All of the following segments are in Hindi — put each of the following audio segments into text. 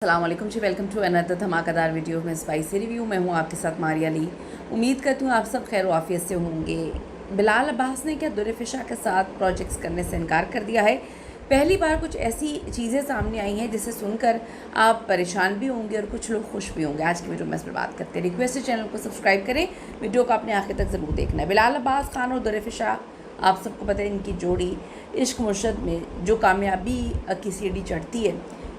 अस्सलाम वालेकुम जी, वेलकम टू अनदर धमाकेदार वीडियो में स्पाइसी रिव्यू। मैं हूँ आपके साथ मारिया अली। उम्मीद करती हूँ आप सब खैर वाफियत से होंगे। बिलाल अब्बास ने क्या दुरफ़िशा के साथ प्रोजेक्ट्स करने से इनकार कर दिया है। पहली बार कुछ ऐसी चीज़ें सामने आई हैं जिसे सुनकर आप परेशान भी होंगे और कुछ लोग खुश भी होंगे। आज की वीडियो में इस पर बात करते हैं। रिक्वेस्ट है चैनल को सब्सक्राइब करें, वीडियो को आपने आखिर तक ज़रूर देखना है। बिलाल अब्बास खान और दुरफ़िशा, आप सबको पता है इनकी जोड़ी इश्क मुर्शद में जो कामयाबी की सीढ़ी चढ़ती है,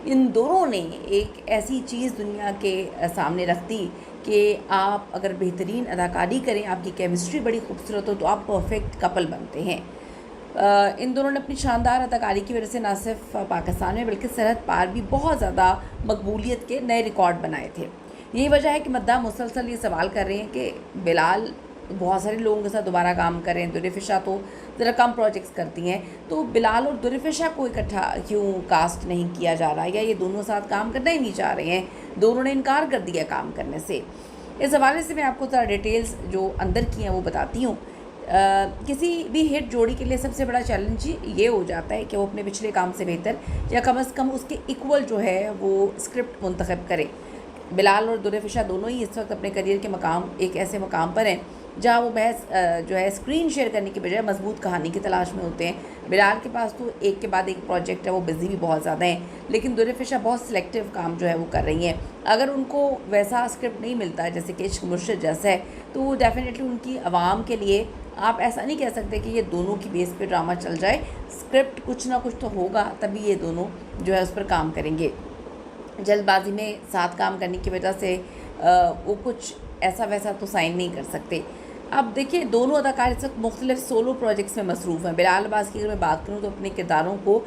इन दोनों ने एक ऐसी चीज़ दुनिया के सामने रख दी कि आप अगर बेहतरीन अदाकारी करें, आपकी केमिस्ट्री बड़ी खूबसूरत हो तो आप परफेक्ट कपल बनते हैं। इन दोनों ने अपनी शानदार अदाकारी की वजह से न सिर्फ पाकिस्तान में बल्कि सरहद पार भी बहुत ज़्यादा मकबूलियत के नए रिकॉर्ड बनाए थे। यही वजह है कि मद्दाह मुसलसल ये सवाल कर रहे हैं कि बिलाल बहुत सारे लोगों के साथ दोबारा काम कर रहे हैं, दुरफ़िशा तो ज़रा कम प्रोजेक्ट्स करती हैं, तो बिलाल और दुरफ़िशा को इकट्ठा क्यों कास्ट नहीं किया जा रहा है, या ये दोनों साथ काम करना ही नहीं चाह रहे हैं, दोनों ने इनकार कर दिया काम करने से। इस हवाले से मैं आपको ज़रा डिटेल्स जो अंदर की हैं वो बताती हूँ। किसी भी हिट जोड़ी के लिए सबसे बड़ा चैलेंज ये हो जाता है कि वो अपने पिछले काम से बेहतर या कम से कम उसके इक्वल जो है वो स्क्रिप्ट मुंतखब करें। बिलाल और दुरफ़िशा दोनों ही इस वक्त अपने करियर के मकाम एक ऐसे मकाम पर हैं जहाँ वो महज जो है स्क्रीन शेयर करने की बजाय मजबूत कहानी की तलाश में होते हैं। बिलाल के पास तो एक के बाद एक प्रोजेक्ट है, वो बिज़ी भी बहुत ज़्यादा हैं, लेकिन दुरफ़िशा बहुत सिलेक्टिव काम जो है वो कर रही हैं। अगर उनको वैसा स्क्रिप्ट नहीं मिलता है जैसे कि इश्क मुर्शद जैसा है, तो वो डेफिनेटली उनकी आवाम के लिए आप ऐसा नहीं कह सकते कि ये दोनों की बेस पे ड्रामा चल जाए। स्क्रिप्ट कुछ ना कुछ तो होगा, तभी ये दोनों जो है उस पर काम करेंगे। जल्दबाजी में साथ काम करने की वजह से वो कुछ ऐसा वैसा तो साइन नहीं कर सकते। अब देखिए, दोनों अदाकार इस वक्त मुख्तलिफ सोलो प्रोजेक्ट्स में मसरूफ़ हैं। बिलाल अब्बास की अगर मैं बात करूँ तो अपने किरदारों को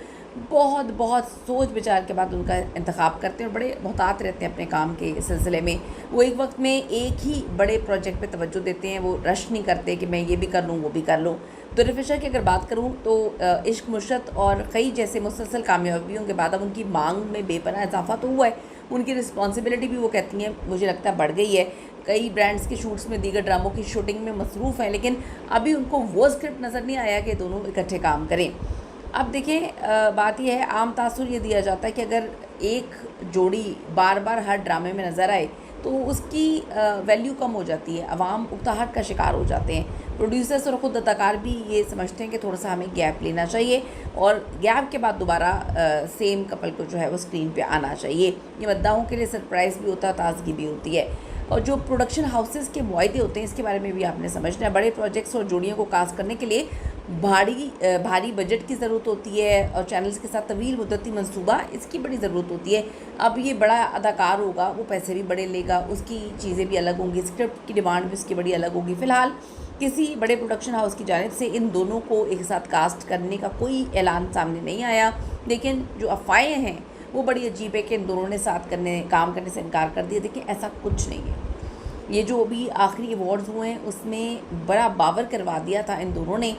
बहुत सोच विचार के बाद उनका इंतखाब करते हैं और बड़े मोहतात रहते हैं अपने काम के सिलसिले में। वो एक वक्त में एक ही बड़े प्रोजेक्ट पे तवज्जो देते हैं, वो रश नहीं करते कि मैं ये भी कर लूँ वो भी कर लूँ। दुरफ़िशा की अगर बात करूँ तो इश्क मुर्शद और कई जैसे मुसलसल कामयाबियों के बाद अब उनकी मांग में बेपनाह इजाफा तो हुआ है, उनकी रिस्पॉन्सिबिलिटी भी वो कहती हैं मुझे लगता है बढ़ गई है। कई ब्रांड्स के शूट्स में, दीगर ड्रामों की शूटिंग में मसरूफ़ हैं, लेकिन अभी उनको वो स्क्रिप्ट नज़र नहीं आया कि दोनों इकट्ठे काम करें। अब देखिए, बात यह है, आम तासुर ये दिया जाता है कि अगर एक जोड़ी बार बार हर ड्रामे में नज़र आए तो उसकी वैल्यू कम हो जाती है, अवाम उकताहट का शिकार हो जाते हैं। प्रोड्यूसर्स और ख़ुद अदाकार भी ये समझते हैं कि थोड़ा सा हमें गैप लेना चाहिए और गैप के बाद दोबारा सेम कपल को जो है वो स्क्रीन पे आना चाहिए। ये मद्दाहों के लिए सरप्राइज़ भी होता है, ताज़गी भी होती है। और जो प्रोडक्शन हाउसेस के मुआहदे होते हैं, इसके बारे में भी आपने समझना है। बड़े प्रोजेक्ट्स और जोड़ियों को कास्ट करने के लिए भारी बजट की ज़रूरत होती है और चैनल्स के साथ तवील मुद्दती मंसूबा, इसकी बड़ी ज़रूरत होती है। अब ये बड़ा अदाकार होगा, वो पैसे भी बड़े लेगा, उसकी चीज़ें भी अलग होंगी, स्क्रिप्ट की डिमांड भी उसकी बड़ी अलग होगी। फ़िलहाल किसी बड़े प्रोडक्शन हाउस की जानिब से इन दोनों को एक साथ कास्ट करने का कोई ऐलान सामने नहीं आया, लेकिन जो अफवाहें हैं वो बड़ी अजीब है कि इन दोनों ने साथ काम करने से इनकार कर दिया। देखिए, ऐसा कुछ नहीं है। ये जो अभी आखिरी अवार्ड्स हुए हैं उसमें बड़ा बावर करवा दिया था इन दोनों ने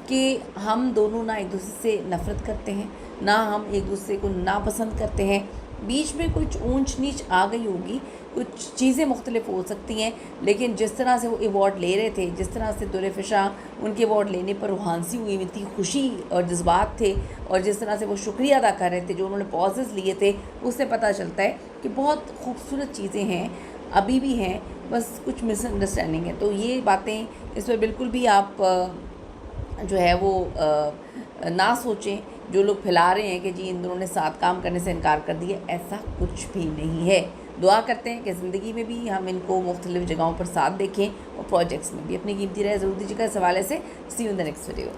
कि हम दोनों ना एक दूसरे से नफ़रत करते हैं, ना हम एक दूसरे को नापसंद करते हैं। बीच में कुछ ऊंच नीच आ गई होगी, कुछ चीज़ें मुख्तलिफ हो सकती हैं, लेकिन जिस तरह से वो अवार्ड ले रहे थे, जिस तरह से दुरफ़िशा उनके अवार्ड लेने पर रुहानसी हुई हुई थी, खुशी और जज्बात थे, और जिस तरह से वो शुक्रिया अदा कर रहे थे, जो उन्होंने पॉजेज़ लिए थे, उससे पता चलता है कि बहुत खूबसूरत चीज़ें हैं, अभी भी हैं, बस कुछ मिसअंडरस्टैंडिंग है। तो ये बातें, इस पर बिल्कुल भी आप जो है वो ना सोचें। जो लोग फैला रहे हैं कि जी इन दोनों ने साथ काम करने से इनकार कर दिया, ऐसा कुछ भी नहीं है। दुआ करते हैं कि ज़िंदगी में भी हम इनको मुख्तलिफ़ जगहों पर साथ देखें और प्रोजेक्ट्स में भी अपनी कीमती राय ज़रूर दीजिएगा। इस हवाले से see you in the next video.